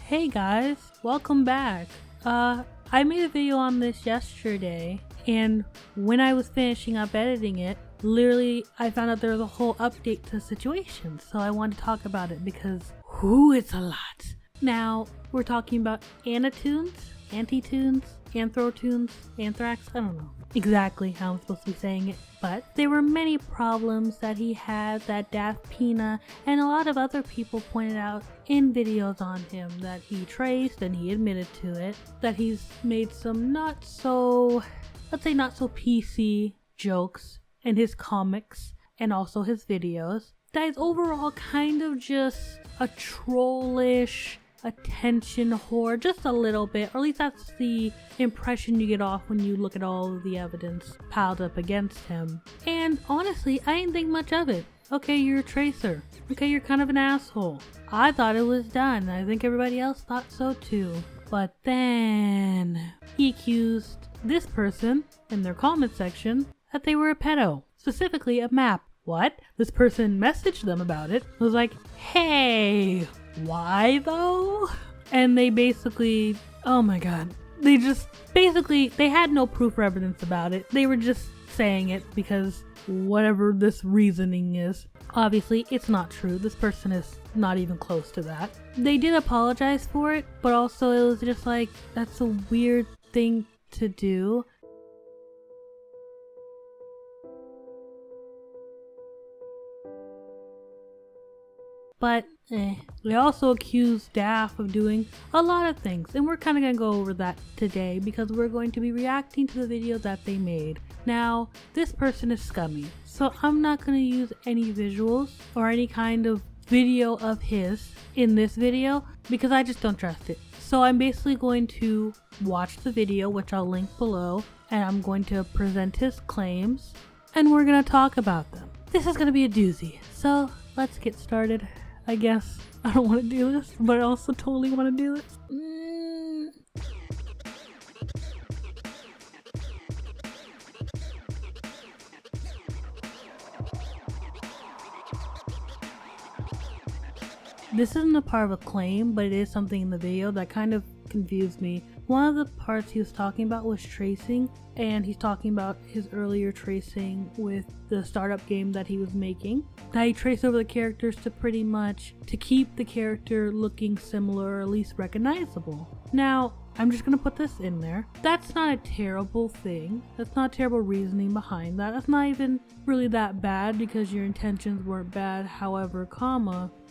Hey guys, welcome back. I made a video on this yesterday, and when I was finishing up editing it, literally I found out there was a whole update to situations, so I wanted to talk about it because, it's a lot. Now, we're talking about Antoons, Antitunes, Anthrotunes, Anthrax, I don't know exactly how I'm supposed to be saying it, but there were many problems that he had that Daft Pina and a lot of other people pointed out in videos on him that he traced, and he admitted to it, that he's made some not so PC jokes in his comics and also his videos, that is overall kind of just a trollish attention whore, just a little bit, or at least that's the impression you get off when you look at all of the evidence piled up against him. And honestly, I didn't think much of it. Okay, you're a tracer. Okay, you're kind of an asshole. I thought it was done. I think everybody else thought so too. But then he accused this person in their comment section that they were a pedo, specifically a map. What? This person messaged them about it. Was like, hey, why though? And they basically, oh my god, they had no proof or evidence about it. They were just saying it because whatever this reasoning is. Obviously, it's not true. This person is not even close to that. They did apologize for it, but also it was just like, that's a weird thing to do. But they also accused Daft of doing a lot of things, and we're kind of going to go over that today because we're going to be reacting to the video that they made. Now, this person is scummy, so I'm not going to use any visuals or any kind of video of his in this video because I just don't trust it. So I'm basically going to watch the video, which I'll link below, and I'm going to present his claims, and we're going to talk about them. This is going to be a doozy, so let's get started. I guess I don't want to do this, but I also totally want to do this. This isn't a part of a claim, but it is something in the video that kind of confused me. One of the parts he was talking about was tracing, and he's talking about his earlier tracing with the startup game that he was making. That he traced over the characters to pretty much to keep the character looking similar or at least recognizable. Now, I'm just gonna put this in there. That's not a terrible thing. That's not terrible reasoning behind that. That's not even really that bad because your intentions weren't bad. However,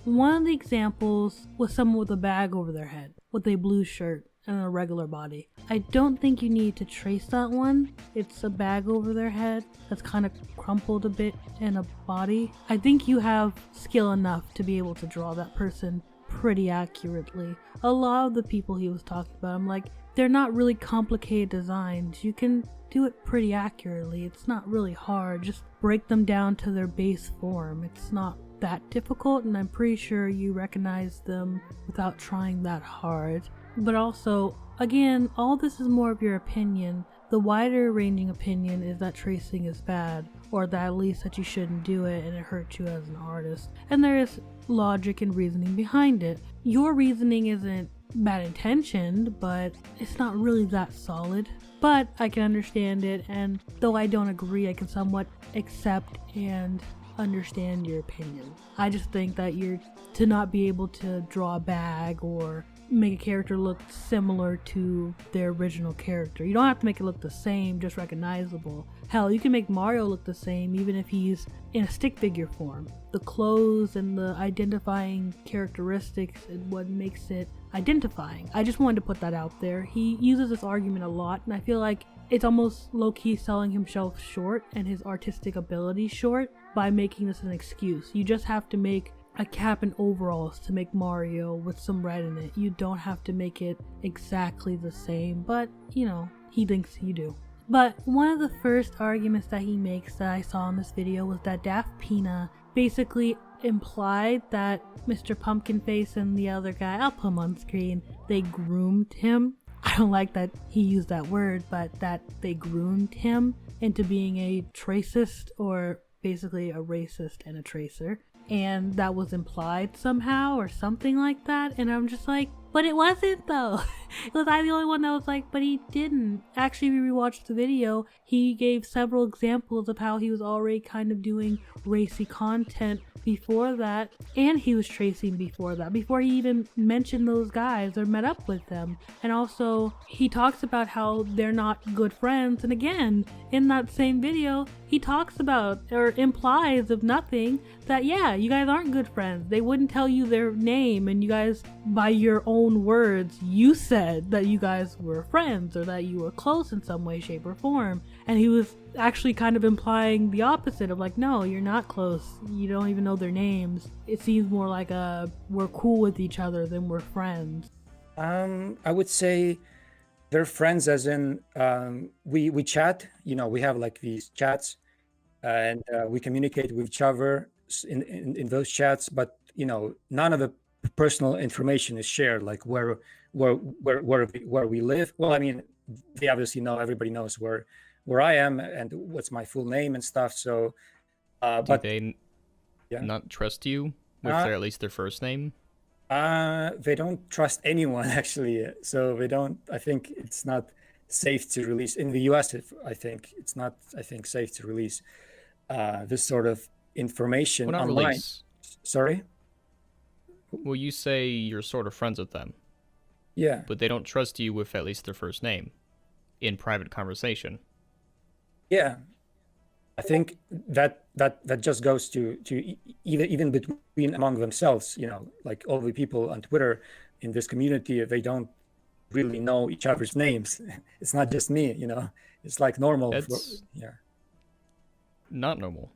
one of the examples was someone with a bag over their head with a blue shirt and a regular body. I don't think you need to trace that one. It's a bag over their head that's kind of crumpled a bit and a body. I think you have skill enough to be able to draw that person pretty accurately. A lot of the people he was talking about, I'm like, they're not really complicated designs. You can do it pretty accurately. It's not really hard. Just break them down to their base form. It's not that difficult, and I'm pretty sure you recognize them without trying that hard. But also, again, all this is more of your opinion. The wider ranging opinion is that tracing is bad, or that at least that you shouldn't do it and it hurts you as an artist. And there is logic and reasoning behind it. Your reasoning isn't bad intentioned, but it's not really that solid. But I can understand it, and though I don't agree, I can somewhat accept and understand your opinion. I just think that you're to not be able to draw a bag or make a character look similar to their original character. You don't have to make it look the same, just recognizable. Hell, you can make Mario look the same even if he's in a stick figure form. The clothes and the identifying characteristics is what makes it identifying. I just wanted to put that out there. He uses this argument a lot, and I feel like it's almost low-key selling himself short and his artistic ability short by making this an excuse. You just have to make a cap and overalls to make Mario with some red in it. You don't have to make it exactly the same, but you know, he thinks you do. But one of the first arguments that he makes that I saw in this video was that Daft Pina basically implied that Mr. Pumpkinface and the other guy, I'll put him on screen, they groomed him. I don't like that he used that word, but that they groomed him into being a tracist, or basically a racist and a tracer. And that was implied somehow or something like that. And I'm just like, But it wasn't though. Was I the only one that was like, but he didn't? Actually, we rewatched the video. He gave several examples of how he was already kind of doing racy content before that, and he was tracing before that, before he even mentioned those guys or met up with them. And also, he talks about how they're not good friends. And again, in that same video, he talks about or implies of nothing that, yeah, you guys aren't good friends. They wouldn't tell you their name, and you guys, by your own words, you said that you guys were friends or that you were close in some way, shape, or form. And he was actually kind of implying the opposite of like, no, you're not close. You don't even know their names. It seems more like we're cool with each other than we're friends. I would say they're friends as in we chat, we have like these chats and we communicate with each other in those chats, but none of the personal information is shared, like where we live. Well, I mean, they obviously know, everybody knows where I am and what's my full name and stuff. So do they not trust you with at least their first name? They don't trust anyone actually, so they don't. I think it's not safe to release in the US. I think it's not safe to release this sort of information online. Release. Sorry? Well, you say you're sort of friends with them. Yeah. But they don't trust you with at least their first name in private conversation. Yeah. I think that just goes to even between among themselves, like all the people on Twitter in this community, they don't really know each other's names. It's not just me, it's like normal. Not normal.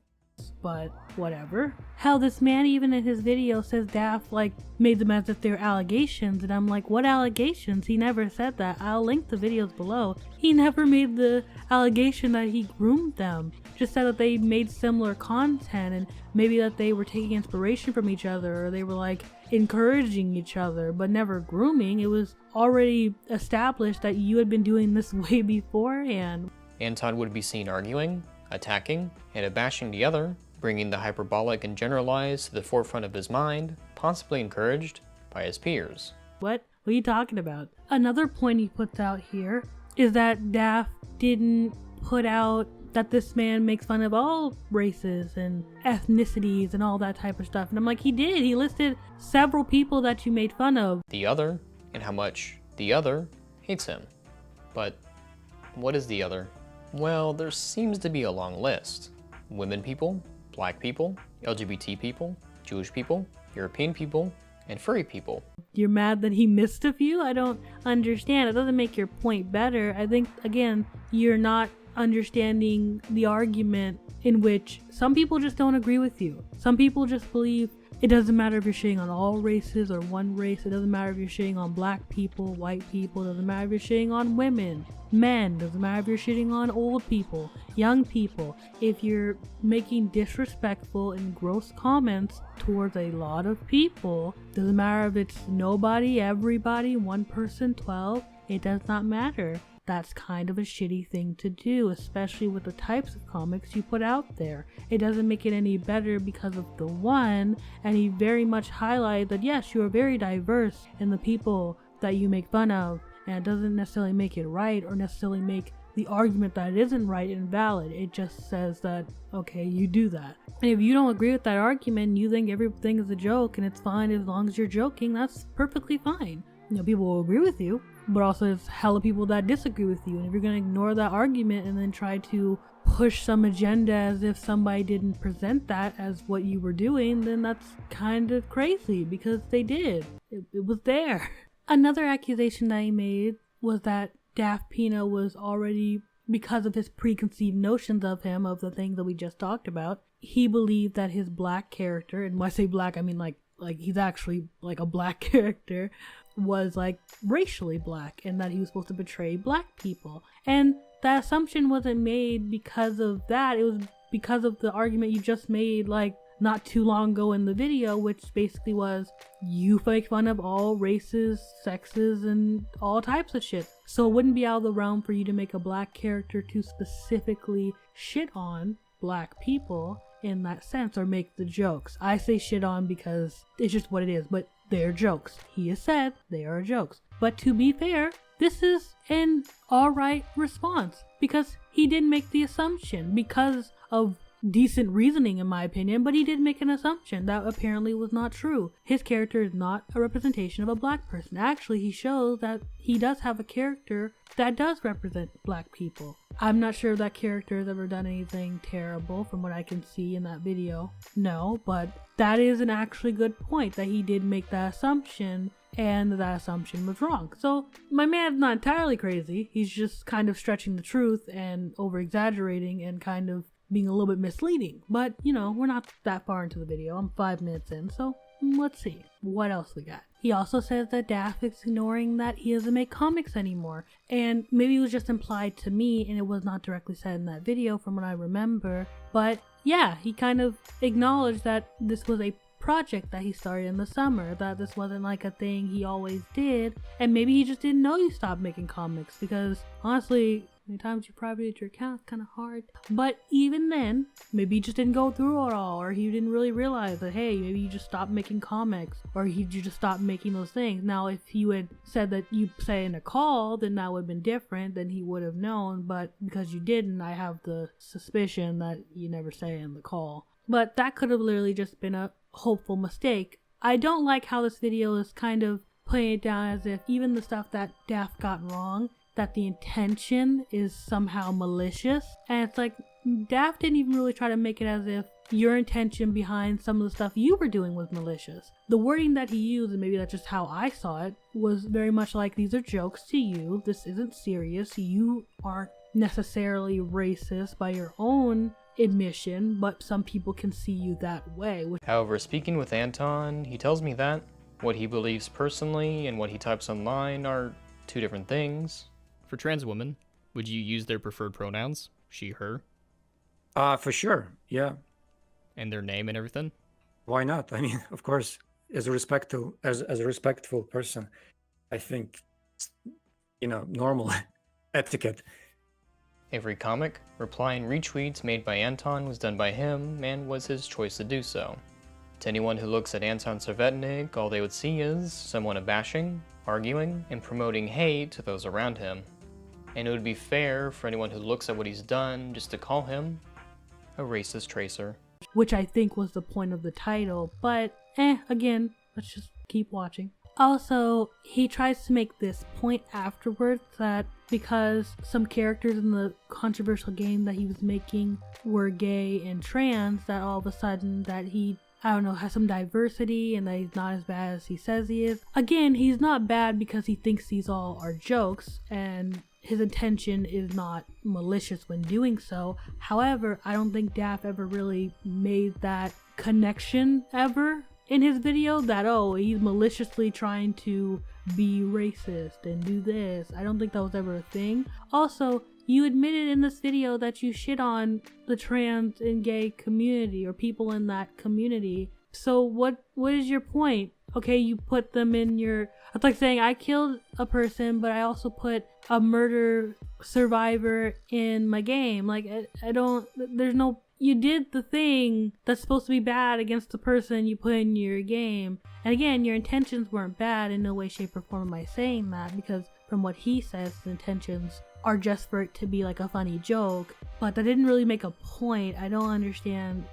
But whatever. How this man even in his video says Daft like made them as if they're allegations, and I'm like, what allegations? He never said that. I'll link the videos below. He never made the allegation that he groomed them. Just said that they made similar content and maybe that they were taking inspiration from each other or they were like encouraging each other, but never grooming. It was already established that you had been doing this way beforehand. Anton would be seen arguing, attacking, and bashing the other, bringing the hyperbolic and generalized to the forefront of his mind, possibly encouraged by his peers. What are you talking about? Another point he puts out here is that Daft didn't put out that this man makes fun of all races and ethnicities and all that type of stuff. And I'm like, he did. He listed several people that you made fun of. The other, and how much the other hates him. But what is the other? Well, there seems to be a long list. Women people, black people, LGBT people, Jewish people, European people, and furry people. You're mad that he missed a few? I don't understand. It doesn't make your point better. I think, again, you're not understanding the argument in which some people just don't agree with you. Some people just believe it doesn't matter if you're shitting on all races or one race. It doesn't matter if you're shitting on black people, white people. It doesn't matter if you're shitting on women, men. It doesn't matter if you're shitting on old people, young people. If you're making disrespectful and gross comments towards a lot of people, doesn't matter if it's nobody, everybody, one person, 12. It does not matter. That's kind of a shitty thing to do, especially with the types of comics you put out there. It doesn't make it any better because of the one, and he very much highlighted that yes, you are very diverse in the people that you make fun of, and it doesn't necessarily make it right or necessarily make the argument that it isn't right and valid. It just says that, okay, you do that. And if you don't agree with that argument, you think everything is a joke and it's fine as long as you're joking, that's perfectly fine. People will agree with you, but also there's hella people that disagree with you. And if you're going to ignore that argument and then try to push some agenda as if somebody didn't present that as what you were doing, then that's kind of crazy because they did. It was there. Another accusation that he made was that Daft Pina was already, because of his preconceived notions of him, of the things that we just talked about, he believed that his black character, and when I say black, I mean like he's actually like a black character, was like racially black and that he was supposed to betray black people. And that assumption wasn't made because of that. It was because of the argument you just made like not too long ago in the video, which basically was you make fun of all races, sexes, and all types of shit. So it wouldn't be out of the realm for you to make a black character to specifically shit on black people in that sense or make the jokes. I say shit on because it's just what it is, but they're jokes. He has said they are jokes. But to be fair, this is an alright response because he did make the assumption because of decent reasoning in my opinion, but he did make an assumption that apparently was not true. His character is not a representation of a black person. Actually, he shows that he does have a character that does represent black people. I'm not sure if that character has ever done anything terrible from what I can see in that video. No, but that is an actually good point that he did make that assumption and that assumption was wrong. So my man's not entirely crazy. He's just kind of stretching the truth and over exaggerating and kind of being a little bit misleading. But you know, we're not that far into the video. I'm 5 minutes in, so let's see what else we got. He also says that Daft is ignoring that he doesn't make comics anymore, and maybe it was just implied to me and it was not directly said in that video from what I remember. But yeah, he kind of acknowledged that this was a project that he started in the summer, that this wasn't like a thing he always did, and maybe he just didn't know you stopped making comics, because honestly, many times you privated your account, it's kind of hard. But even then, maybe you just didn't go through it all, or he didn't really realize that, hey, maybe you just stopped making comics, or you just stopped making those things. Now, if you had said that you say in a call, then that would have been different, then he would have known, but because you didn't, I have the suspicion that you never say in the call. But that could have literally just been a hopeful mistake. I don't like how this video is kind of playing it down as if even the stuff that Daft got wrong, that the intention is somehow malicious. And it's like, Daft didn't even really try to make it as if your intention behind some of the stuff you were doing was malicious. The wording that he used, and maybe that's just how I saw it, was very much like, these are jokes to you, this isn't serious, you aren't necessarily racist by your own admission, but some people can see you that way. However, speaking with Anton, he tells me that what he believes personally and what he types online are two different things. For trans women, would you use their preferred pronouns? She, her? For sure, yeah. And their name and everything? Why not? I mean, of course, as a respectful person, I think, normal etiquette. Every comic, reply, and retweets made by Anton was done by him and was his choice to do so. To anyone who looks at Anton Cervetnik, all they would see is someone bashing, arguing, and promoting hate to those around him. And it would be fair for anyone who looks at what he's done just to call him a racist tracer. Which I think was the point of the title, but again, let's just keep watching. Also, he tries to make this point afterwards that because some characters in the controversial game that he was making were gay and trans, that all of a sudden that he, has some diversity and that he's not as bad as he says he is. Again, he's not bad because he thinks these all are jokes and his intention is not malicious when doing so. However, I don't think Daft ever really made that connection ever in his video that, he's maliciously trying to be racist and do this. I don't think that was ever a thing. Also, you admitted in this video that you shit on the trans and gay community or people in that community. So what is your point? Okay, you put them in your... It's like saying I killed a person, but I also put a murder survivor in my game. Like, I don't... There's no... You did the thing that's supposed to be bad against the person you put in your game. And again, your intentions weren't bad in no way, shape, or form by saying that, because from what he says, his intentions are just for it to be like a funny joke. But that didn't really make a point. I don't understand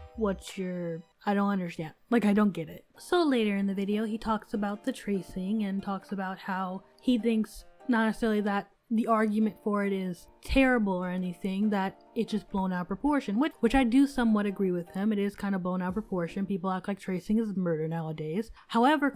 I don't understand. Like, I don't get it. So later in the video, he talks about the tracing and talks about how he thinks not necessarily that the argument for it is terrible or anything, that it's just blown out of proportion, which I do somewhat agree with him. It is kind of blown out of proportion. People act like tracing is murder nowadays. However,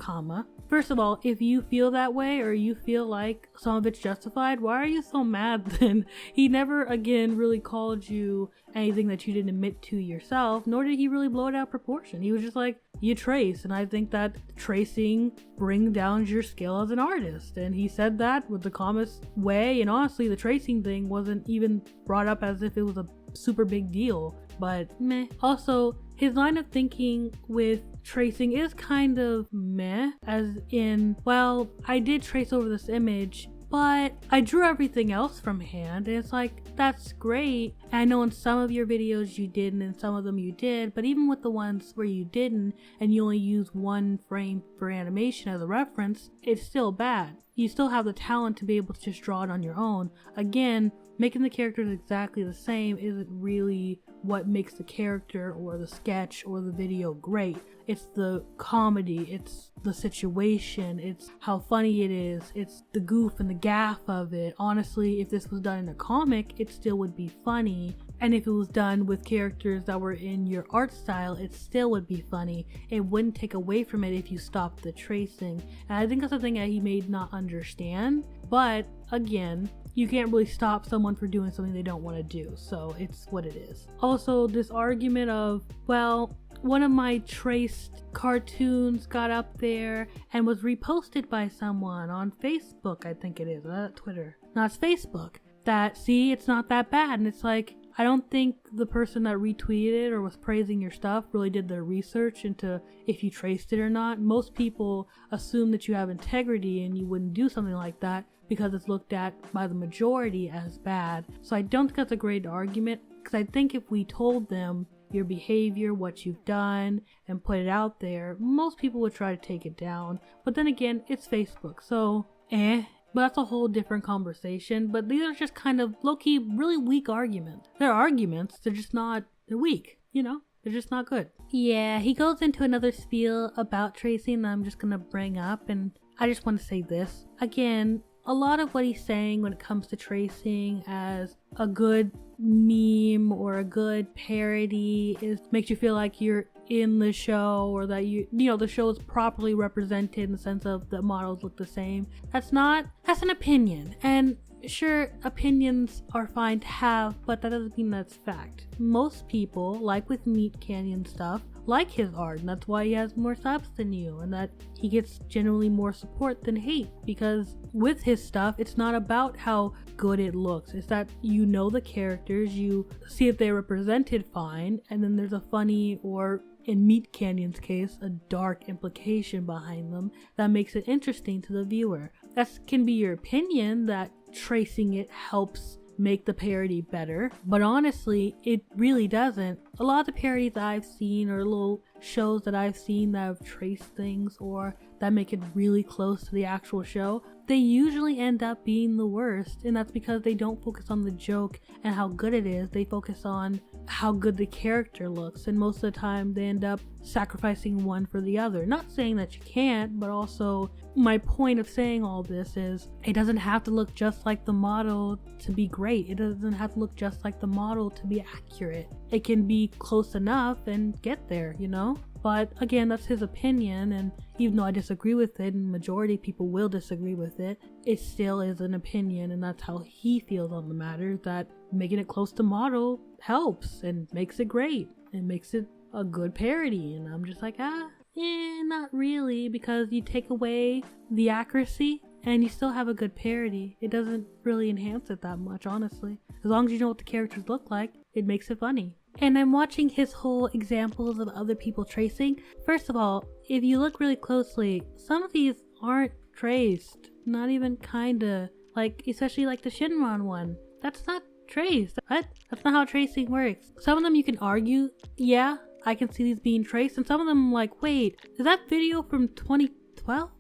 first of all, if you feel that way or you feel like some of it's justified, why are you so mad then? He never again really called you anything that you didn't admit to yourself, nor did he really blow it out of proportion. He was just like, you trace, and I think that tracing brings down your skill as an artist, and he said that with the calmest way. And honestly, the tracing thing wasn't even brought up as if it was a super big deal, but meh. Also, his line of thinking with tracing is kind of meh, as in, well, I did trace over this image, but I drew everything else from hand, and it's like, that's great. And I know in some of your videos you didn't, and some of them you did, but even with the ones where you didn't, and you only use one frame for animation as a reference, it's still bad. You still have the talent to be able to just draw it on your own. Again, making the characters exactly the same isn't really what makes the character or the sketch or the video great. It's the comedy, it's the situation, it's how funny it is, it's the goof and the gaff of it. Honestly, if this was done in a comic, it still would be funny. And if it was done with characters that were in your art style, it still would be funny. It wouldn't take away from it if you stopped the tracing. And I think that's something that he may not understand. But again, you can't really stop someone for doing something they don't want to do. So it's what it is. Also, this argument of, well, one of my traced cartoons got up there and was reposted by someone on Facebook, I think it is, Twitter. No, it's Facebook. That, see, it's not that bad. And it's like, I don't think the person that retweeted it or was praising your stuff really did their research into if you traced it or not. Most people assume that you have integrity and you wouldn't do something like that because it's looked at by the majority as bad. So I don't think that's a great argument, because I think if we told them your behavior, what you've done, and put it out there, most people would try to take it down. But then again, it's Facebook, so but that's a whole different conversation. But these are just kind of low-key, really weak arguments. They're arguments, they're just not, they're weak, you know? They're just not good. Yeah, he goes into another spiel about tracing that I'm just gonna bring up, and I just want to say this. Again, a lot of what he's saying when it comes to tracing as a good meme or a good parody makes you feel like you're in the show, or that the show is properly represented in the sense of the models look the same. That's an opinion, and sure, opinions are fine to have, but that doesn't mean that's fact. Most people, like with Meat Canyon stuff, like his art, and that's why he has more subs than you, and that he gets generally more support than hate, because with his stuff, it's not about how good it looks. It's that you know the characters, you see if they're represented fine, and then there's a funny, or in Meat Canyon's case, a dark implication behind them that makes it interesting to the viewer. That can be your opinion, that tracing it helps make the parody better, but honestly, it really doesn't. A lot of the parodies I've seen, or little shows that I've seen that have traced things or that make it really close to the actual show, they usually end up being the worst, and that's because they don't focus on the joke and how good it is. They focus on how good the character looks, and most of the time they end up sacrificing one for the other. Not saying that you can't, but also my point of saying all this is it doesn't have to look just like the model to be great. It doesn't have to look just like the model to be accurate. It can be close enough and get there, you know? But again, that's his opinion, and even though I disagree with it, and majority of people will disagree with it, it still is an opinion, and that's how he feels on the matter, that making it close to model helps and makes it great and makes it a good parody. And I'm just like, not really, because you take away the accuracy and you still have a good parody. It doesn't really enhance it that much, honestly. As long as you know what the characters look like, it makes it funny. And I'm watching his whole examples of other people tracing. First of all, if you look really closely, some of these aren't traced. Not even kinda. Like, especially like the Shinron one. That's not traced. What? That's not how tracing works. Some of them you can argue, yeah, I can see these being traced. And some of them I'm like, wait, is that video from 2012?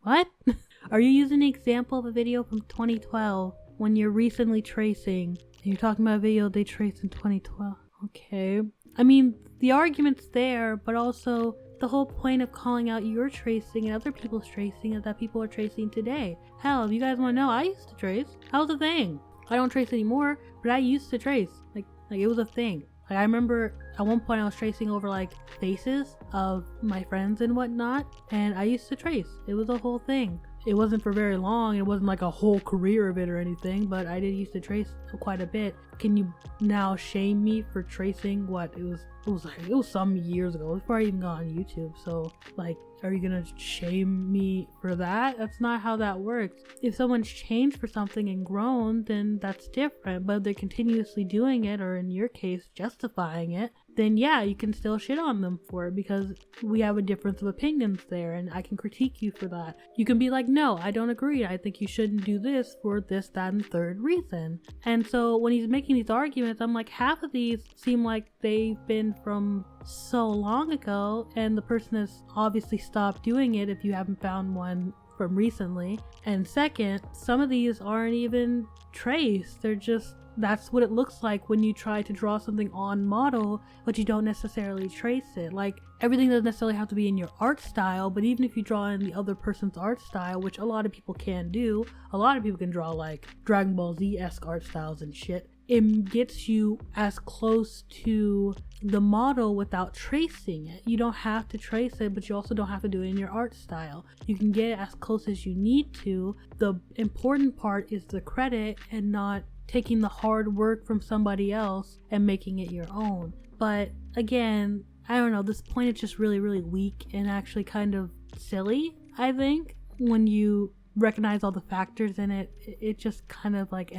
What? Are you using an example of a video from 2012 when you're recently tracing? And you're talking about a video they traced in 2012. Okay. I mean, the argument's there, but also the whole point of calling out your tracing and other people's tracing is that people are tracing today. Hell, if you guys want to know, I used to trace. That was a thing. I don't trace anymore, but I used to trace. Like it was a thing. Like, I remember at one point I was tracing over like faces of my friends and whatnot, and I used to trace. It was a whole thing. It wasn't for very long. It wasn't like a whole career of it or anything, but I did used to trace quite a bit. Can you now shame me for tracing what it was some years ago before I even got on YouTube? So like, are you gonna shame me for that? That's not how that works. If someone's changed for something and grown, then that's different. But if they're continuously doing it, or in your case justifying it, then yeah, you can still shit on them for it because we have a difference of opinions there and I can critique you for that. You can be like, no, I don't agree. I think you shouldn't do this for this, that, and third reason. And so when he's making these arguments, I'm like, half of these seem like they've been from so long ago and the person has obviously stopped doing it if you haven't found one from recently. And second, some of these aren't even traced. They're just, that's what it looks like when you try to draw something on model, but you don't necessarily trace it. Like, everything doesn't necessarily have to be in your art style, but even if you draw in the other person's art style, which a lot of people can do, a lot of people can draw like Dragon Ball Z-esque art styles and shit, it gets you as close to the model without tracing it. You don't have to trace it, but you also don't have to do it in your art style. You can get it as close as you need to. The important part is the credit and not taking the hard work from somebody else and making it your own. But again, I don't know, this point is just really, really weak and actually kind of silly, I think. When you recognize all the factors in it, it just kind of like,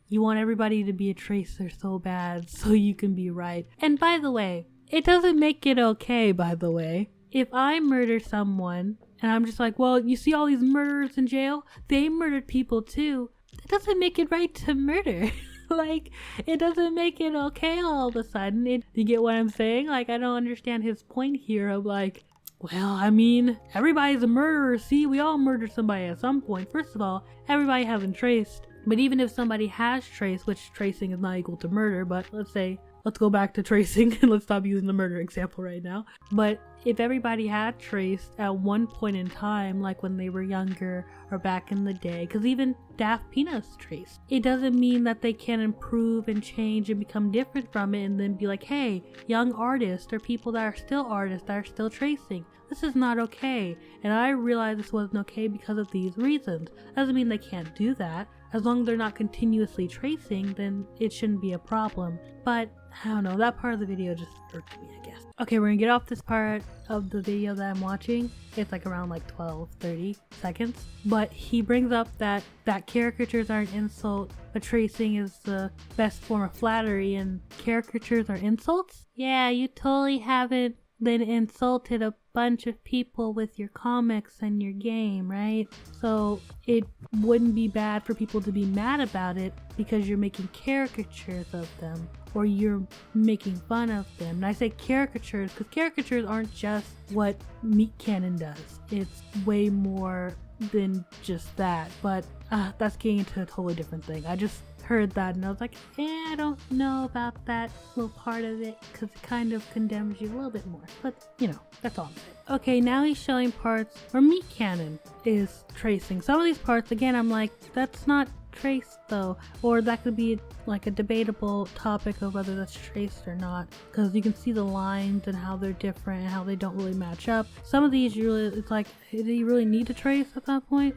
you want everybody to be a tracer so bad so you can be right. And by the way, it doesn't make it okay, by the way. If I murder someone and I'm just like, well, you see all these murderers in jail? They murdered people too. It doesn't make it right to murder. Like, it doesn't make it okay all of a sudden. You get what I'm saying? Like, I don't understand his point here of like, well, I mean, everybody's a murderer. See, we all murdered somebody at some point. First of all, everybody hasn't traced. But even if somebody has traced, which tracing is not equal to murder, but let's go back to tracing and let's stop using the murder example right now. But if everybody had traced at one point in time, like when they were younger or back in the day, because even Daft Peanuts traced, it doesn't mean that they can improve and change and become different from it and then be like, hey, young artists or people that are still artists that are still tracing, this is not okay. And I realized this wasn't okay because of these reasons. Doesn't mean they can't do that. As long as they're not continuously tracing, then it shouldn't be a problem. But I don't know, that part of the video just irked me, I guess. Okay, we're gonna get off this part of the video that I'm watching. It's like around like 12-30 seconds. But he brings up that caricatures are an insult, but tracing is the best form of flattery, and caricatures are insults? Yeah, you totally haven't then insulted a bunch of people with your comics and your game, right? So it wouldn't be bad for people to be mad about it because you're making caricatures of them or you're making fun of them. And I say caricatures because caricatures aren't just what Meat Cannon does. It's way more than just that, but that's getting into a totally different thing. I just heard that and I was like, I don't know about that little part of it because it kind of condemns you a little bit more, but you know, that's all I'm saying. Okay, now he's showing parts where Meat Cannon is tracing. Some of these parts, again, I'm like, that's not traced though, or that could be like a debatable topic of whether that's traced or not, because you can see the lines and how they're different and how they don't really match up. Some of these it's like, do you really need to trace at that point?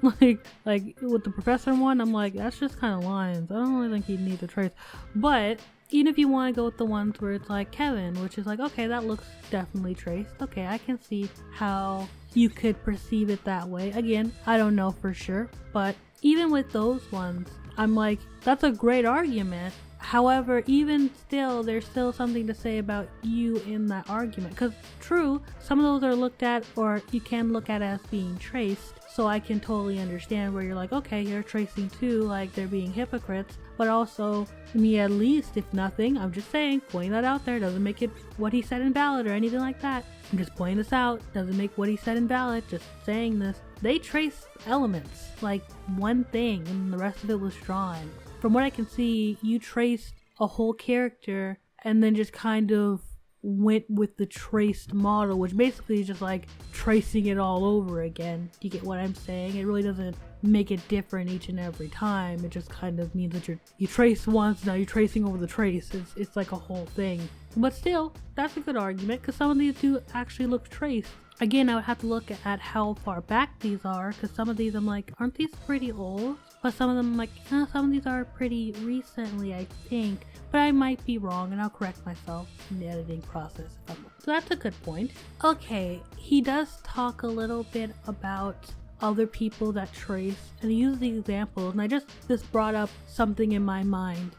like with the professor one, I'm like, that's just kind of lines. I don't really think you need to trace. But even if you want to go with the ones where it's like Kevin, which is like, okay, that looks definitely traced. Okay, I can see how you could perceive it that way. Again, I don't know for sure, but even with those ones, I'm like, that's a great argument. However, even still, there's still something to say about you in that argument. Because true, some of those are looked at, or you can look at as being traced. So I can totally understand where you're like, okay, you're tracing too, like they're being hypocrites. But also, me at least, if nothing, I'm just saying, pointing that out there doesn't make it what he said invalid or anything like that. I'm just pointing this out, doesn't make what he said invalid, just saying this. They trace elements, like one thing, and the rest of it was drawn. From what I can see, you traced a whole character and then just kind of went with the traced model, which basically is just like tracing it all over again. Do you get what I'm saying? It really doesn't make it different each and every time. It just kind of means that you trace once, now you're tracing over the trace. It's like a whole thing. But still, that's a good argument because some of these do actually look traced. Again, I would have to look at how far back these are, because some of these I'm like, aren't these pretty old? But some of them I'm like, some of these are pretty recently, I think. But I might be wrong, and I'll correct myself in the editing process if I'm wrong. So that's a good point. Okay, he does talk a little bit about other people that trace, and he uses the examples, and this brought up something in my mind.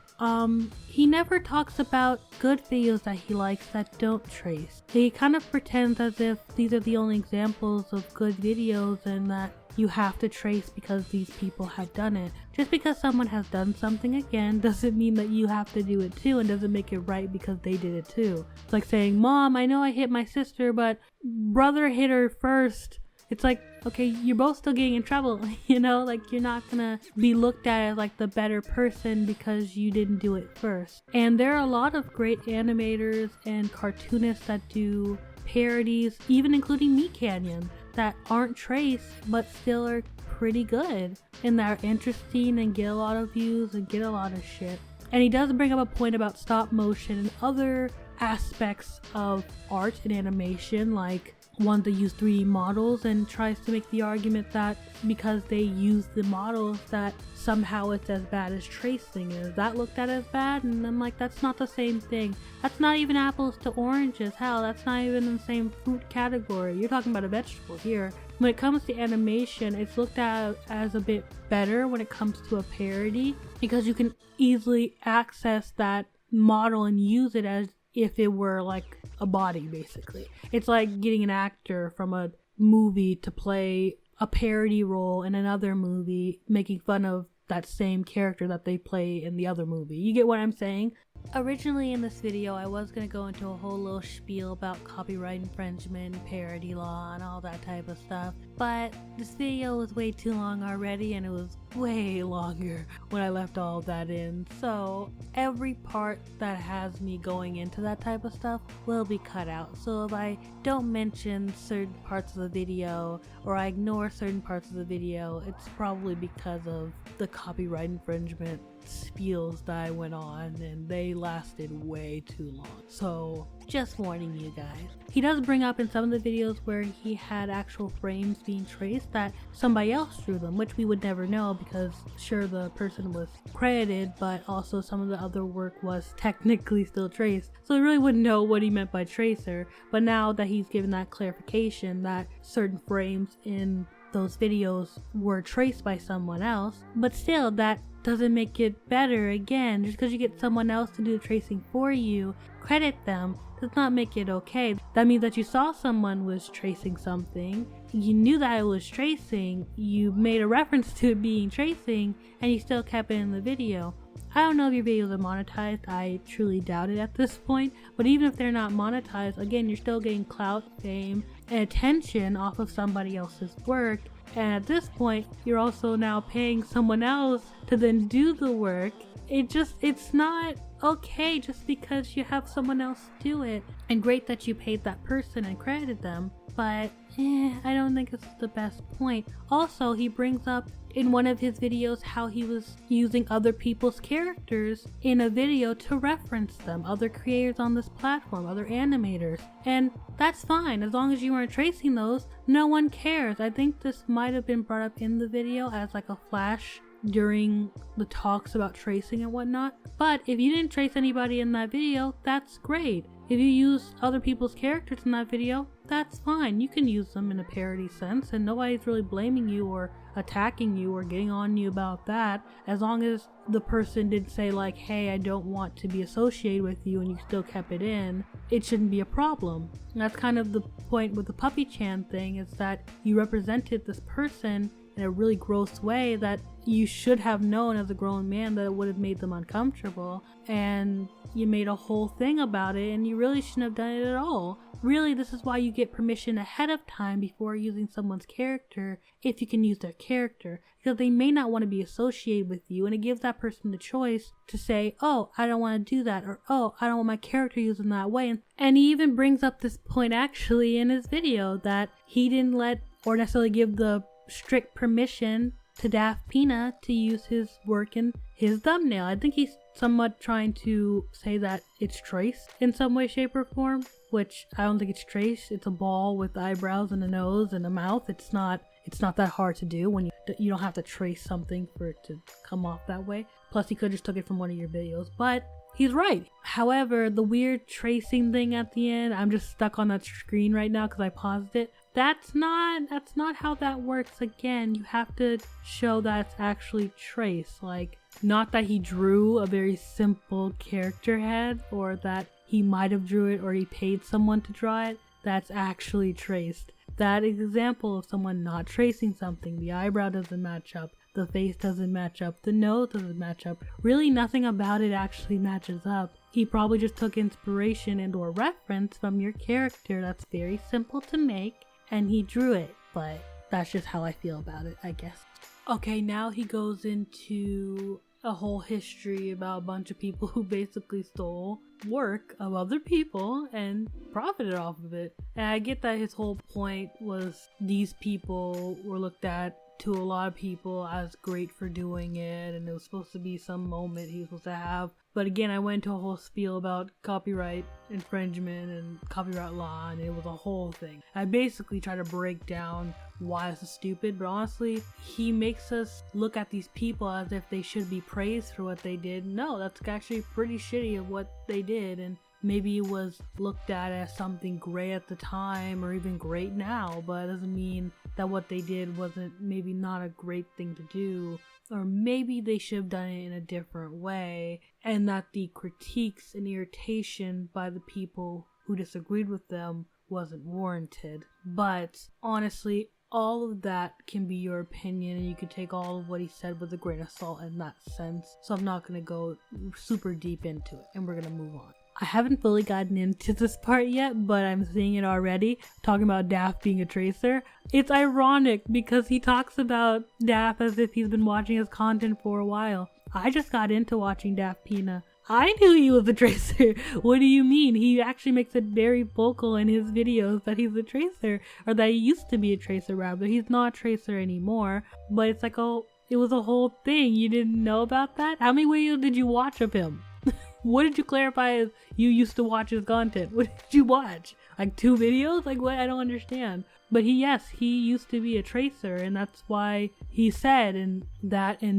He never talks about good videos that he likes that don't trace. He kind of pretends as if these are the only examples of good videos and that you have to trace because these people have done it. Just because someone has done something again doesn't mean that you have to do it too, and doesn't make it right because they did it too. It's like saying, Mom, I know I hit my sister, but brother hit her first. It's like, okay, you're both still getting in trouble, you know? Like, you're not gonna be looked at as like the better person because you didn't do it first. And there are a lot of great animators and cartoonists that do parodies, even including Meat Canyon, that aren't traced but still are pretty good and that are interesting and get a lot of views and get a lot of shit. And he does bring up a point about stop motion and other aspects of art and animation, like one that use 3D models, and tries to make the argument that because they use the models that somehow it's as bad as tracing. Is that looked at as bad? And I'm like, that's not the same thing. That's not even apples to oranges. Hell, that's not even in the same fruit category. You're talking about a vegetable here. When it comes to animation, it's looked at as a bit better when it comes to a parody because you can easily access that model and use it as if it were like a body, basically. It's like getting an actor from a movie to play a parody role in another movie, making fun of that same character that they play in the other movie. You get what I'm saying? Originally in this video, I was going to go into a whole little spiel about copyright infringement, parody law, and all that type of stuff, but this video was way too long already, and it was way longer when I left all of that in, so every part that has me going into that type of stuff will be cut out. So if I don't mention certain parts of the video, or I ignore certain parts of the video, it's probably because of the copyright infringement spiels that I went on, and they lasted way too long. So just warning you guys. He does bring up in some of the videos where he had actual frames being traced that somebody else drew them, which we would never know because sure, the person was credited, but also some of the other work was technically still traced, so we really wouldn't know what he meant by tracer. But now that he's given that clarification that certain frames in those videos were traced by someone else, but still that doesn't make it better. Again, just because you get someone else to do the tracing for you, credit them, does not make it okay. That means that you saw someone was tracing something, you knew that it was tracing, you made a reference to it being tracing, and you still kept it in the video. I don't know if your videos are monetized, I truly doubt it at this point, but even if they're not monetized, again, you're still getting clout, fame, and attention off of somebody else's work. And at this point, you're also now paying someone else to then do the work. It's not okay just because you have someone else do it. And great that you paid that person and credited them, but I don't think it's the best point. Also, he brings up in one of his videos how he was using other people's characters in a video to reference them, other creators on this platform, other animators, and that's fine as long as you weren't tracing those. No one cares. I think this might have been brought up in the video as like a flash during the talks about tracing and whatnot, but if you didn't trace anybody in that video, that's great. If you use other people's characters in that video, that's fine. You can use them in a parody sense and nobody's really blaming you or attacking you or getting on you about that, as long as the person did say like, hey, I don't want to be associated with you, and you still kept it in, it shouldn't be a problem. And that's kind of the point with the Puppy Chan thing, is that you represented this person in a really gross way that you should have known as a grown man that it would have made them uncomfortable, and you made a whole thing about it, and you really shouldn't have done it at all. Really, this is why you get permission ahead of time before using someone's character, if you can use their character, because they may not want to be associated with you, and it gives that person the choice to say, oh, I don't want to do that, or oh, I don't want my character used in that way. And he even brings up this point actually in his video, that he didn't let or necessarily give the strict permission to Daft Pina to use his work in his thumbnail. I think he's somewhat trying to say that it's traced in some way, shape, or form, which I don't think it's traced. It's a ball with eyebrows and a nose and a mouth. It's not that hard to do when you don't have to trace something for it to come off that way. Plus, he could just took it from one of your videos. But he's right. However, the weird tracing thing at the end, I'm just stuck on that screen right now because I paused it. That's not how that works. Again, you have to show that's actually traced. Like, not that he drew a very simple character head, or that he might have drew it or he paid someone to draw it. That's actually traced. That example of someone not tracing something, the eyebrow doesn't match up, the face doesn't match up, the nose doesn't match up. Really nothing about it actually matches up. He probably just took inspiration and or reference from your character that's very simple to make, and he drew it. But that's just how I feel about it, I guess. Okay, now he goes into a whole history about a bunch of people who basically stole work of other people and profited off of it. And I get that his whole point was these people were looked at to a lot of people as great for doing it, and it was supposed to be some moment he was supposed to have. But again, I went into a whole spiel about copyright infringement and copyright law, and it was a whole thing. I basically try to break down why this is stupid, but honestly, he makes us look at these people as if they should be praised for what they did. No, that's actually pretty shitty of what they did, and maybe it was looked at as something great at the time or even great now, but it doesn't mean that what they did wasn't maybe not a great thing to do, or maybe they should have done it in a different way, and that the critiques and irritation by the people who disagreed with them wasn't warranted. But honestly, all of that can be your opinion, and you can take all of what he said with a grain of salt in that sense. So I'm not going to go super deep into it, and we're going to move on. I haven't fully gotten into this part yet, but I'm seeing it already, talking about Daft being a tracer. It's ironic because he talks about Daft as if he's been watching his content for a while. I just got into watching Daft Pina. I knew he was a tracer. What do you mean? He actually makes it very vocal in his videos that he's a tracer, or that he used to be a tracer rather. He's not a tracer anymore, but it's like, oh, it was a whole thing. You didn't know about that? How many videos did you watch of him? What did you clarify as you used to watch his content? What did you watch? Like 2 videos? Like what? I don't understand. But he used to be a tracer, and that's why he said, and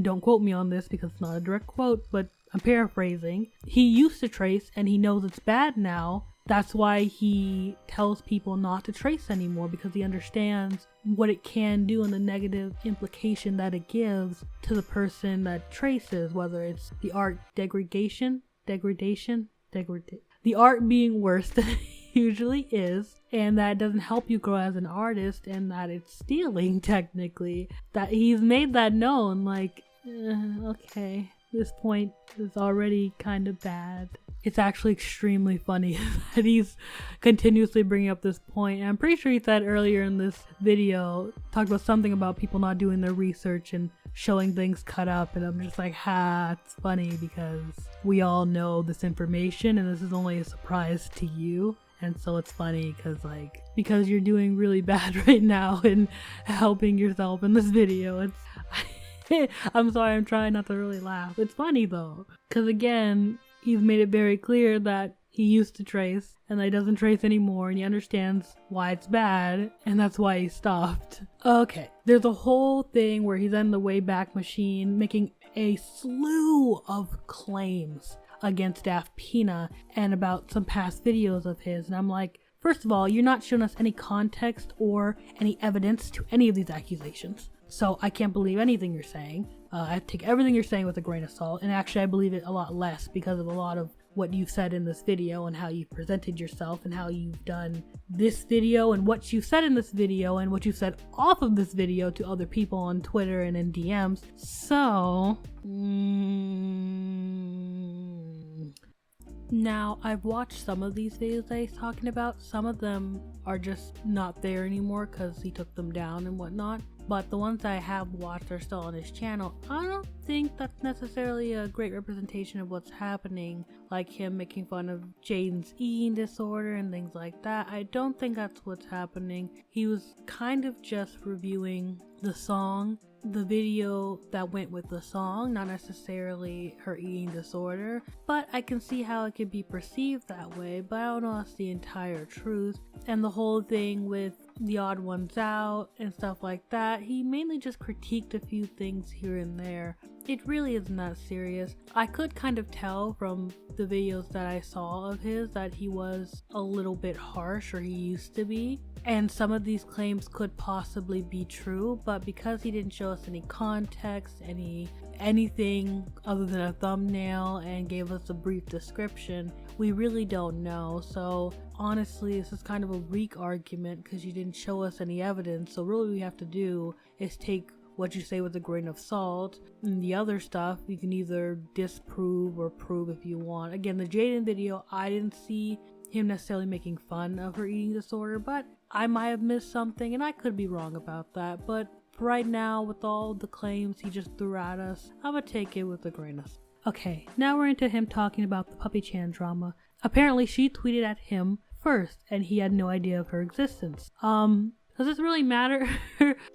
don't quote me on this because it's not a direct quote, but I'm paraphrasing. He used to trace and he knows it's bad now. That's why he tells people not to trace anymore, because he understands what it can do and the negative implication that it gives to the person that traces, whether it's the art degradation, the art being worse than it usually is, and that doesn't help you grow as an artist, and that it's stealing technically. That he's made that known, like, okay, this point is already kind of bad. It's actually extremely funny that he's continuously bringing up this point. And I'm pretty sure he said earlier in this video, talked about something about people not doing their research and showing things cut up. And I'm just like, it's funny because we all know this information and this is only a surprise to you. And so it's funny because you're doing really bad right now in helping yourself in this video. I'm sorry, I'm trying not to really laugh. It's funny though, because again, he's made it very clear that he used to trace and that he doesn't trace anymore, and he understands why it's bad, and that's why he stopped. Okay, there's a whole thing where he's in the Wayback Machine making a slew of claims against Daft Pina and about some past videos of his, and I'm like, first of all, you're not showing us any context or any evidence to any of these accusations. So I can't believe anything you're saying. I take everything you're saying with a grain of salt, and actually I believe it a lot less because of a lot of what you've said in this video and how you've presented yourself and how you've done this video and what you said in this video and what you said off of this video to other people on Twitter and in DMs. So, now, I've watched some of these videos that he's talking about. Some of them are just not there anymore because he took them down and whatnot. But the ones I have watched are still on his channel. I don't think that's necessarily a great representation of what's happening, like him making fun of Jaden's eating disorder and things like that. I don't think that's what's happening. He was kind of just reviewing the song, the video that went with the song, not necessarily her eating disorder. But I can see how it could be perceived that way, but I don't know if that's the entire truth. And the whole thing with the odd ones out and stuff like that. He mainly just critiqued a few things here and there. It really isn't that serious. I could kind of tell from the videos that I saw of his that he was a little bit harsh, or he used to be. And some of these claims could possibly be true, but because he didn't show us any context, anything other than a thumbnail, and gave us a brief description, we really don't know. So honestly, this is kind of a weak argument because you didn't show us any evidence. So really what we have to do is take what you say with a grain of salt, and the other stuff you can either disprove or prove if you want. Again, the Jaden video, I didn't see him necessarily making fun of her eating disorder, but I might have missed something, and I could be wrong about that. But right now, with all the claims he just threw at us, I'm gonna take it with a grain of salt. Okay, now we're into him talking about the Puppy Chan drama. Apparently she tweeted at him first, and he had no idea of her existence. Does this really matter?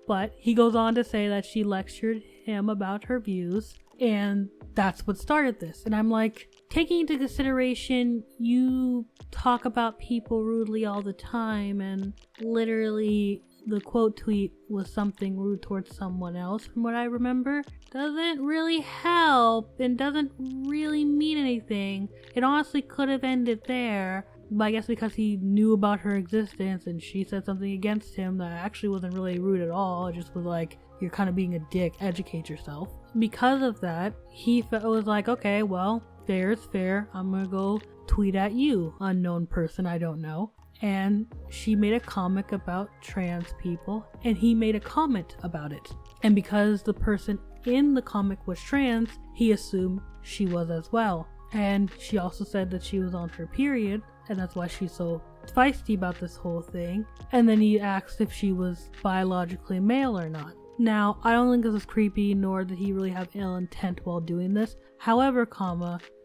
But he goes on to say that she lectured him about her views, and that's what started this. And I'm like, taking into consideration you talk about people rudely all the time, and literally the quote tweet was something rude towards someone else from what I remember, doesn't really help and doesn't really mean anything. It honestly could have ended there, but I guess because he knew about her existence and she said something against him that actually wasn't really rude at all, it just was like, you're kind of being a dick, educate yourself. Because of that, he was like, okay, well, fair is fair, I'm gonna go tweet at you, unknown person I don't know. And she made a comic about trans people, and he made a comment about it. And because the person in the comic was trans, he assumed she was as well. And she also said that she was on her period, and that's why she's so feisty about this whole thing. And then he asked if she was biologically male or not. Now, I don't think this is creepy, nor did he really have ill intent while doing this. However,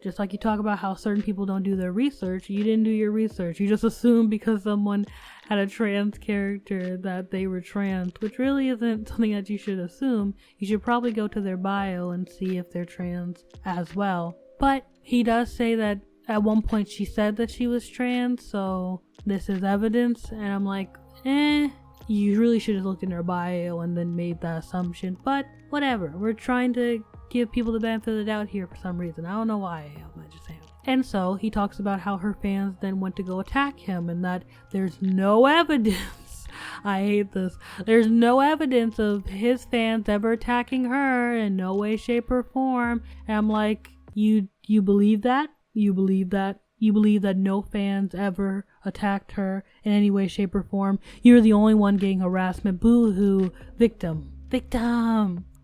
just like you talk about how certain people don't do their research, you didn't do your research. You just assumed because someone had a trans character that they were trans, which really isn't something that you should assume. You should probably go to their bio and see if they're trans as well. But he does say that at one point she said that she was trans, so this is evidence, and I'm like, you really should have looked in her bio and then made that assumption, but whatever. We're trying to give people the benefit of the doubt here for some reason. I don't know why, I'm just saying. And so he talks about how her fans then went to go attack him and that there's no evidence. I hate this. There's no evidence of his fans ever attacking her in no way, shape, or form. And I'm like, you believe that? You believe that? You believe that no fans ever attacked her in any way, shape, or form? You're the only one getting harassment. Boo-hoo. Victim.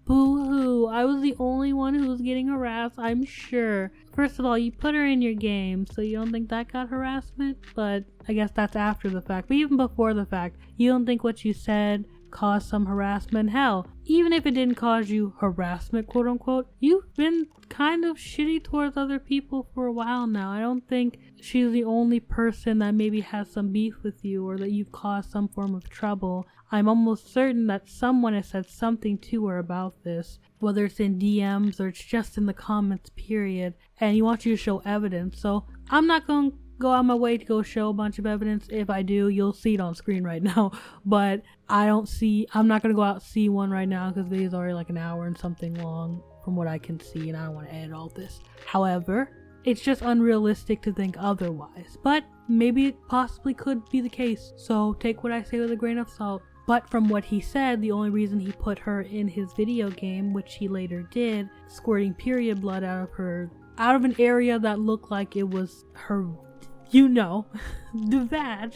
Boo-hoo. I was the only one who was getting harassed, I'm sure. First of all, you put her in your game, so you don't think that got harassment? But I guess that's after the fact. But even before the fact, you don't think what you said caused some harassment? Hell, even if it didn't cause you harassment, quote unquote, you've been kind of shitty towards other people for a while now. I don't think she's the only person that maybe has some beef with you or that you've caused some form of trouble. I'm almost certain that someone has said something to her about this, whether it's in DMs or it's just in the comments, period, and he wants you to show evidence. So I'm not going to go out my way to go show a bunch of evidence. If I do, you'll see it on screen right now, but I'm not going to go out and see one right now because the video's already like an hour and something long from what I can see, and I don't want to edit all this. However, it's just unrealistic to think otherwise, but maybe it possibly could be the case, so take what I say with a grain of salt. But from what he said, the only reason he put her in his video game, which he later did, squirting period blood out of an area that looked like it was her, the vag.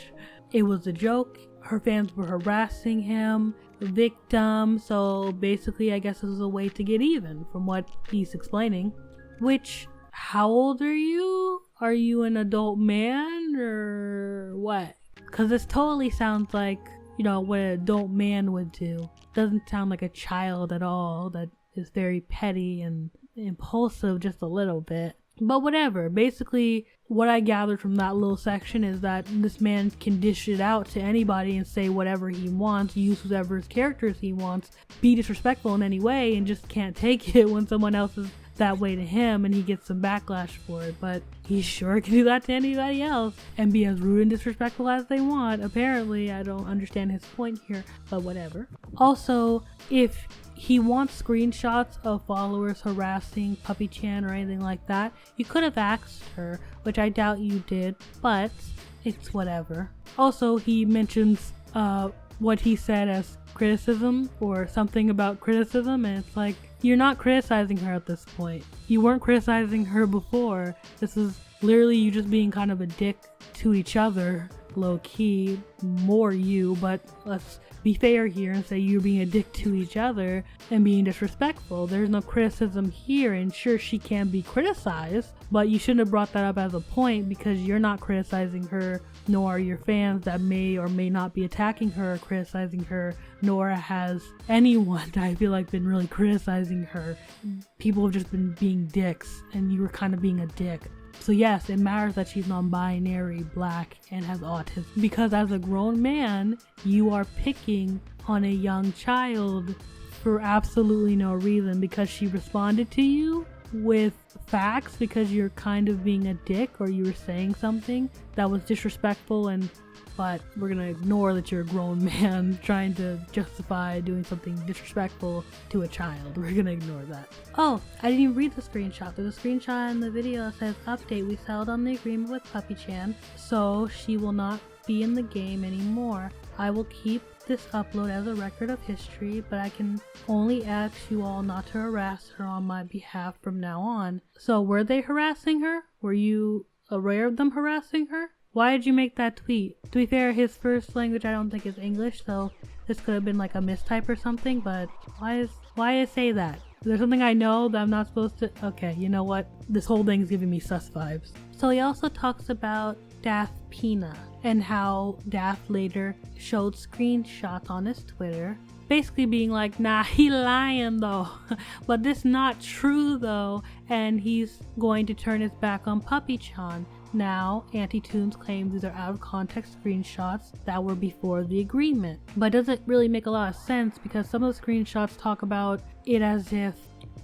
It was a joke. Her fans were harassing him, victim, so basically I guess it was a way to get even from what he's explaining. Which, how old are you? Are you an adult man or what? Because this totally sounds like, what an adult man would do. Doesn't sound like a child at all. That is very petty and impulsive just a little bit. But whatever. Basically, what I gathered from that little section is that this man can dish it out to anybody and say whatever he wants, use whatever his characters he wants, be disrespectful in any way, and just can't take it when someone else is that way to him and he gets some backlash for it, but he sure can do that to anybody else and be as rude and disrespectful as they want. Apparently, I don't understand his point here, but whatever. Also, if he wants screenshots of followers harassing Puppy Chan or anything like that, you could have asked her, which I doubt you did, but it's whatever. Also, he mentions what he said as criticism or something about criticism, and it's like, you're not criticizing her at this point. You weren't criticizing her before. This is literally you just being kind of a dick to each other, low key, more you, but let's be fair here and say you're being a dick to each other and being disrespectful. There's no criticism here, and sure, she can be criticized, but you shouldn't have brought that up as a point because you're not criticizing her, nor are your fans that may or may not be attacking her or criticizing her, nor has anyone I feel like been really criticizing her. People have just been being dicks, and you were kind of being a dick. So yes, it matters that she's non-binary, black, and has autism, because as a grown man, you are picking on a young child for absolutely no reason, because she responded to you with facts because you're kind of being a dick or you were saying something that was disrespectful, but we're gonna ignore that you're a grown man trying to justify doing something disrespectful to a child. We're gonna ignore that. Oh, I didn't even read the screenshot. There's a screenshot in the video that says, update, we settled on the agreement with Puppy Chan, so she will not be in the game anymore. I will keep this upload as a record of history, but I can only ask you all not to harass her on my behalf from now on. So were they harassing her? Were you aware of them harassing her? Why did you make that tweet? To be fair, his first language I don't think is English, so this could have been like a mistype or something, but why say that? Is there something I know that I'm not supposed to? Okay, you know what? This whole thing is giving me sus vibes. So he also talks about Daft Pina and how Daft later showed screenshots on his Twitter basically being like, nah, he lying though, but this not true though, and he's going to turn his back on Puppy Chan. Now, Antoons claims these are out of context screenshots that were before the agreement, but it doesn't really make a lot of sense because some of the screenshots talk about it as if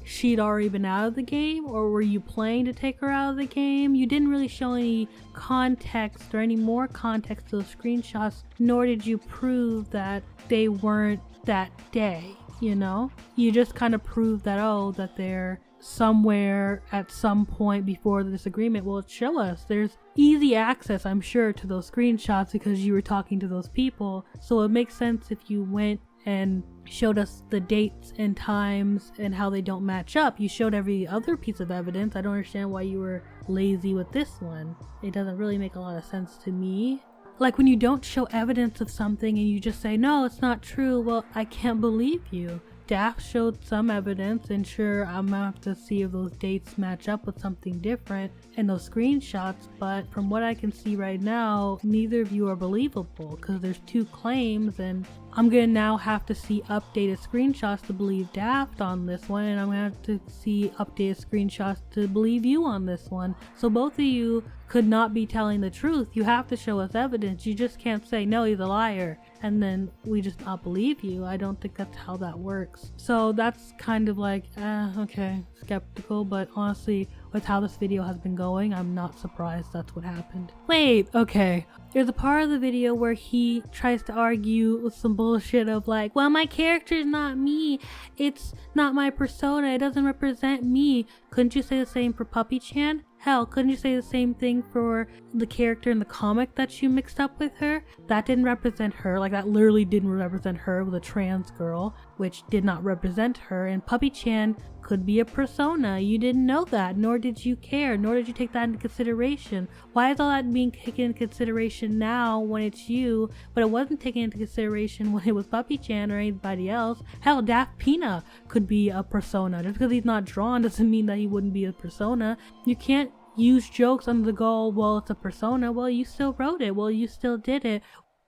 she'd already been out of the game, or were you playing to take her out of the game? You didn't really show any context or any more context to those screenshots, nor did you prove that they weren't that day, you know? You just kind of proved that, oh, that they're somewhere at some point before the disagreement. Well, show us. There's easy access, I'm sure, to those screenshots because you were talking to those people, so it makes sense if you went and showed us the dates and times and how they don't match up. You showed every other piece of evidence. I don't understand why you were lazy with this one. It doesn't really make a lot of sense to me. Like when you don't show evidence of something and you just say, no, it's not true, well, I can't believe you. Daft showed some evidence, and sure, I'm gonna have to see if those dates match up with something different in those screenshots, but from what I can see right now, neither of you are believable because there's two claims, and I'm gonna now have to see updated screenshots to believe Daft on this one, and I'm gonna have to see updated screenshots to believe you on this one. So both of you could not be telling the truth. You have to show us evidence. You just can't say, no, he's a liar, and then we just not believe you. I don't think that's how that works. So that's kind of like, okay, skeptical, but honestly, with how this video has been going, I'm not surprised that's what happened. Wait, okay. There's a part of the video where he tries to argue with some bullshit of like, well, my character is not me. It's not my persona. It doesn't represent me. Couldn't you say the same for Puppy Chan? Hell, couldn't you say the same thing for the character in the comic that you mixed up with her? That didn't represent her. Like, that literally didn't represent her with a trans girl, which did not represent her. And Puppy Chan could be a persona. You didn't know that, nor did you care, nor did you take that into consideration. Why is all that being taken into consideration now when it's you, but it wasn't taken into consideration when it was Puppy Chan or anybody else? Hell, Daft Pina could be a persona. Just because he's not drawn doesn't mean that he wouldn't be a persona. You can't use jokes under the goal, well, it's a persona. Well, you still wrote it. Well, you still did it.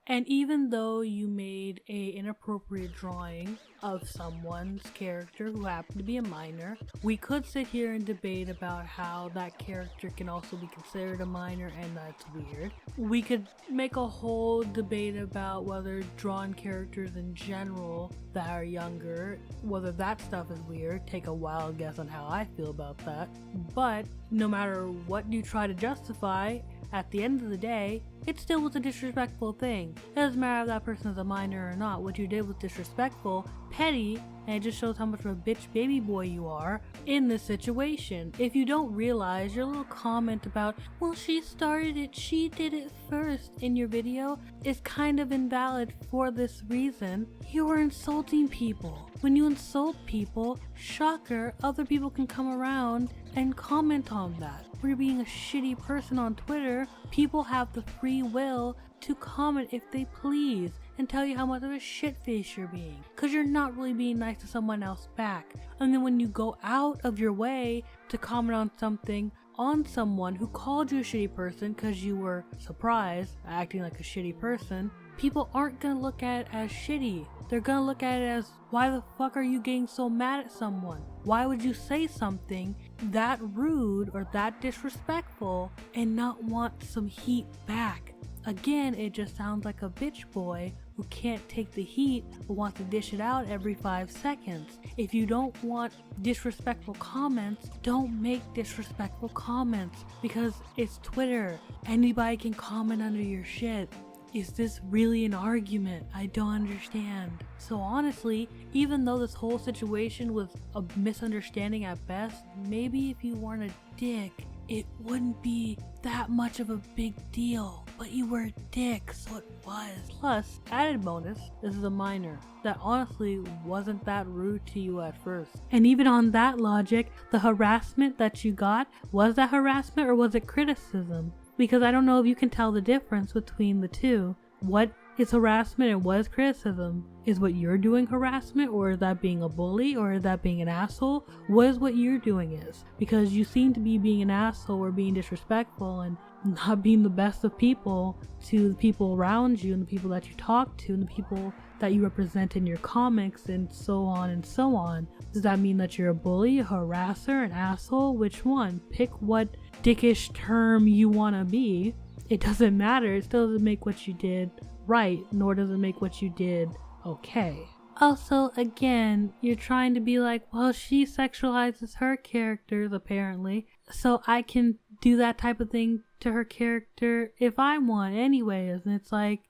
And even though you made a inappropriate drawing of someone's character who happened to be a minor, we could sit here and debate about how that character can also be considered a minor and that's weird. We could make a whole debate about whether drawn characters in general that are younger, whether that stuff is weird. Take a wild guess on how I feel about that. But no matter what you try to justify, at the end of the day, it still was a disrespectful thing. It doesn't matter if that person is a minor or not. What you did was disrespectful, petty, and it just shows how much of a bitch baby boy you are in this situation. If you don't realize, your little comment about, well, she started it, she did it first in your video is kind of invalid for this reason. You are insulting people. When you insult people, shocker, other people can come around and comment on that. For being a shitty person on Twitter, people have the free will to comment if they please and tell you how much of a shitface you're being, because you're not really being nice to someone else back. And then when you go out of your way to comment on something on someone who called you a shitty person because you were surprised acting like a shitty person, people aren't gonna look at it as shitty. They're gonna look at it as, why the fuck are you getting so mad at someone? Why would you say something that rude or that disrespectful and not want some heat back? Again, it just sounds like a bitch boy who can't take the heat but wants to dish it out every 5 seconds. If you don't want disrespectful comments, don't make disrespectful comments, because it's Twitter. Anybody can comment under your shit. Is this really an argument? I don't understand. So honestly, even though this whole situation was a misunderstanding at best, maybe if you weren't a dick, it wouldn't be that much of a big deal. But you were a dick, so it was. Plus, added bonus, this is a minor that honestly wasn't that rude to you at first. And even on that logic, the harassment that you got, was that harassment or was it criticism? Because I don't know if you can tell the difference between the two. What is harassment and what is criticism? Is what you're doing harassment, or is that being a bully, or is that being an asshole? What is what you're doing is? Because you seem to be being an asshole or being disrespectful and not being the best of people to the people around you and the people that you talk to and the people that you represent in your comics and so on and so on. Does that mean that you're a bully, a harasser, an asshole? Which one? Pick what dickish term you want to be. It doesn't matter. It still doesn't make what you did right, nor does it make what you did okay. Also, again, you're trying to be like, well, she sexualizes her characters apparently, so I can do that type of thing to her character if I want anyways. And it's like,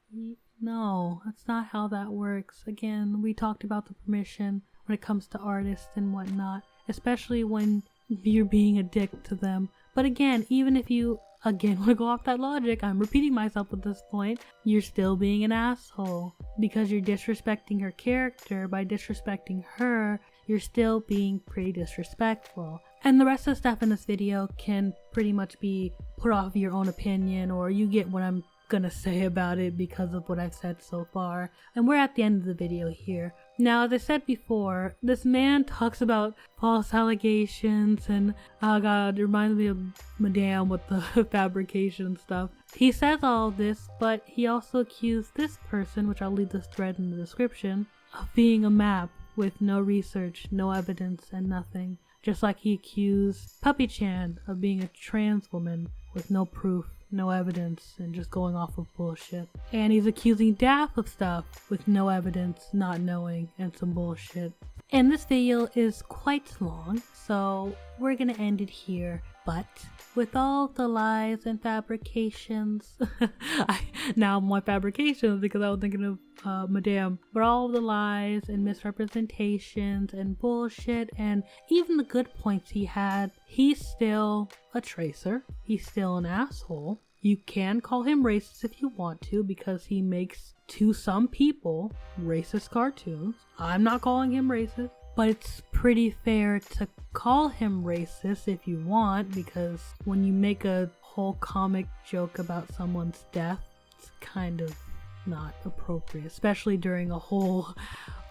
no, that's not how that works. Again, we talked about the permission when it comes to artists and whatnot, especially when you're being a dick to them. But again, even if you want to go off that logic, I'm repeating myself at this point, you're still being an asshole because you're disrespecting her character. By disrespecting her, you're still being pretty disrespectful. And the rest of the stuff in this video can pretty much be put off your own opinion, or you get what I'm gonna say about it because of what I've said so far. And we're at the end of the video here. Now, as I said before, this man talks about false allegations and, oh god, it reminds me of Madame with the fabrication stuff. He says all of this, but he also accused this person, which I'll leave this thread in the description, of being a map with no research, no evidence, and nothing. Just like he accused Puppy Chan of being a trans woman with no proof, no evidence, and just going off of bullshit. And he's accusing Daft of stuff with no evidence, not knowing, and some bullshit. And this video is quite long, so we're gonna end it here. But with all the lies and fabrications, now my fabrications because I was thinking of Madame, but all the lies and misrepresentations and bullshit and even the good points he had, he's still a tracer. He's still an asshole. You can call him racist if you want to because he makes, to some people, racist cartoons. I'm not calling him racist. But it's pretty fair to call him racist if you want, because when you make a whole comic joke about someone's death, it's kind of not appropriate, especially during a whole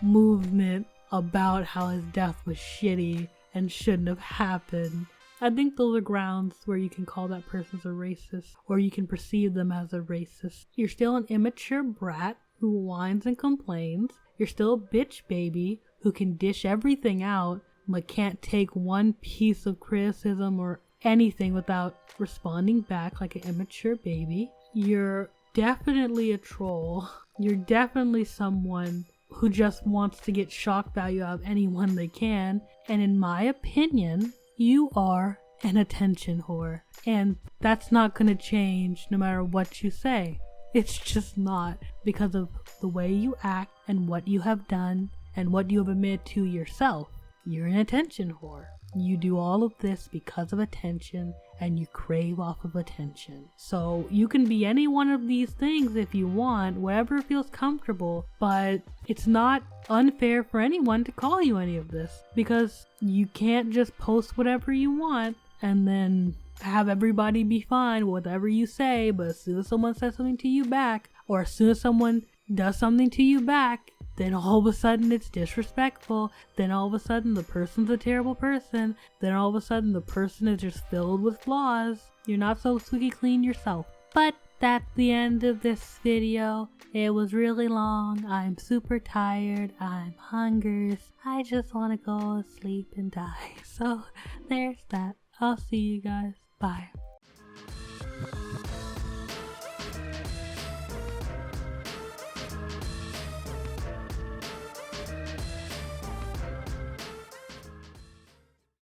movement about how his death was shitty and shouldn't have happened. I think those are grounds where you can call that person a racist, or you can perceive them as a racist. You're still an immature brat who whines and complains. You're still a bitch baby who can dish everything out, but can't take one piece of criticism or anything without responding back like an immature baby. You're definitely a troll. You're definitely someone who just wants to get shock value out of anyone they can. And in my opinion, you are an attention whore. And that's not going to change no matter what you say. It's just not, because of the way you act and what you have done and what you have admitted to yourself. You're an attention whore. You do all of this because of attention, and you crave off of attention. So you can be any one of these things if you want, whatever feels comfortable, but it's not unfair for anyone to call you any of this, because you can't just post whatever you want and then have everybody be fine with whatever you say, but as soon as someone says something to you back, or as soon as someone does something to you back, then all of a sudden it's disrespectful, then all of a sudden the person's a terrible person, then all of a sudden the person is just filled with flaws. You're not so squeaky clean yourself. But that's the end of this video. It was really long. I'm super tired. I'm hungry. I just want to go to sleep and die. So there's that. I'll see you guys. Bye.